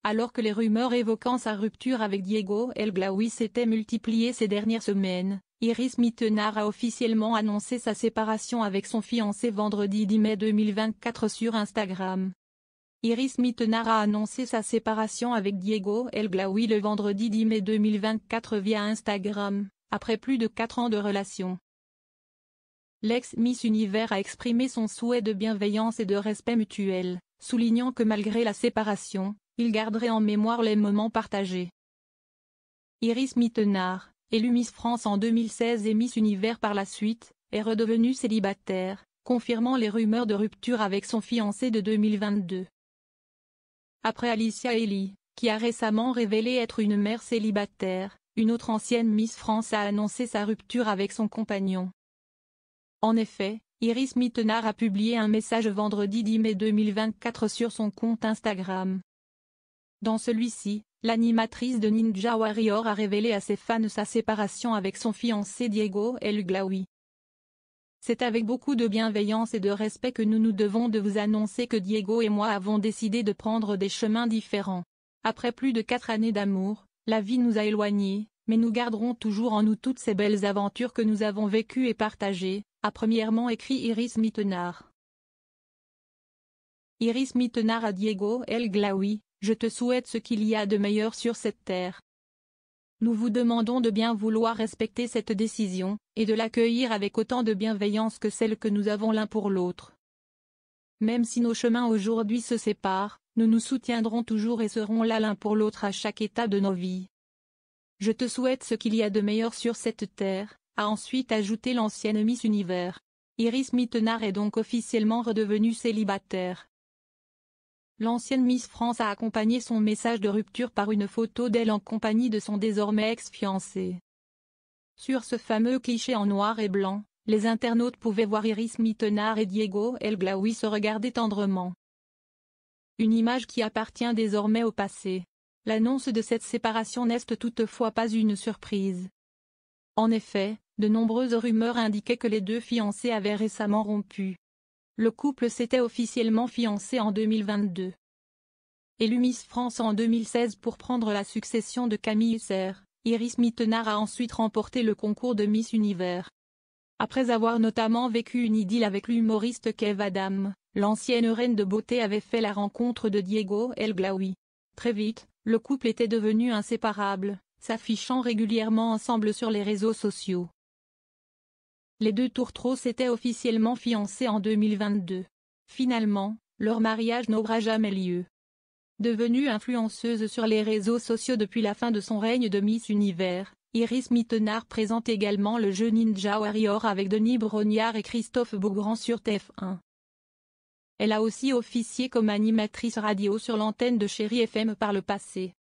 Alors que les rumeurs évoquant sa rupture avec Diego El Glaoui s'étaient multipliées ces dernières semaines, Iris Mittenard a officiellement annoncé sa séparation avec son fiancé vendredi 10 mai 2024 sur Instagram. Iris Mittenard a annoncé sa séparation avec Diego El Glaoui le vendredi 10 mai 2024 via Instagram, après plus de 4 ans de relation. L'ex-Miss Univers a exprimé son souhait de bienveillance et de respect mutuel, soulignant que malgré la séparation, il garderait en mémoire les moments partagés. Iris Mittenard, élue Miss France en 2016 et Miss Univers par la suite, est redevenue célibataire, confirmant les rumeurs de rupture avec son fiancé de 2022. Après Alicia Elie, qui a récemment révélé être une mère célibataire, une autre ancienne Miss France a annoncé sa rupture avec son compagnon. En effet, Iris Mittenard a publié un message vendredi 10 mai 2024 sur son compte Instagram. Dans celui-ci, l'animatrice de Ninja Warrior a révélé à ses fans sa séparation avec son fiancé Diego El Glaoui. C'est avec beaucoup de bienveillance et de respect que nous nous devons de vous annoncer que Diego et moi avons décidé de prendre des chemins différents. Après plus de 4 années d'amour, la vie nous a éloignés, mais nous garderons toujours en nous toutes ces belles aventures que nous avons vécues et partagées, a premièrement écrit Iris Mittenard. Iris Mittenard à Diego El Glaoui, je te souhaite ce qu'il y a de meilleur sur cette terre. Nous vous demandons de bien vouloir respecter cette décision, et de l'accueillir avec autant de bienveillance que celle que nous avons l'un pour l'autre. Même si nos chemins aujourd'hui se séparent, nous nous soutiendrons toujours et serons là l'un pour l'autre à chaque étape de nos vies. Je te souhaite ce qu'il y a de meilleur sur cette terre, a ensuite ajouté l'ancienne Miss Univers. Iris Mittenard est donc officiellement redevenue célibataire. L'ancienne Miss France a accompagné son message de rupture par une photo d'elle en compagnie de son désormais ex-fiancé. Sur ce fameux cliché en noir et blanc, les internautes pouvaient voir Iris Mittenard et Diego El Glaoui se regarder tendrement. Une image qui appartient désormais au passé. L'annonce de cette séparation n'est toutefois pas une surprise. En effet, de nombreuses rumeurs indiquaient que les deux fiancés avaient récemment rompu. Le couple s'était officiellement fiancé en 2022. Élue Miss France en 2016 pour prendre la succession de Camille Husser, Iris Mittenard a ensuite remporté le concours de Miss Univers. Après avoir notamment vécu une idylle avec l'humoriste Kev Adam, l'ancienne reine de beauté avait fait la rencontre de Diego El Glaoui. Très vite, le couple était devenu inséparable, s'affichant régulièrement ensemble sur les réseaux sociaux. Les deux tourtereaux s'étaient officiellement fiancés en 2022. Finalement, leur mariage n'aura jamais lieu. Devenue influenceuse sur les réseaux sociaux depuis la fin de son règne de Miss Univers, Iris Mittenard présente également le jeu Ninja Warrior avec Denis Brognard et Christophe Beaugrand sur TF1. Elle a aussi officié comme animatrice radio sur l'antenne de Chérie FM par le passé.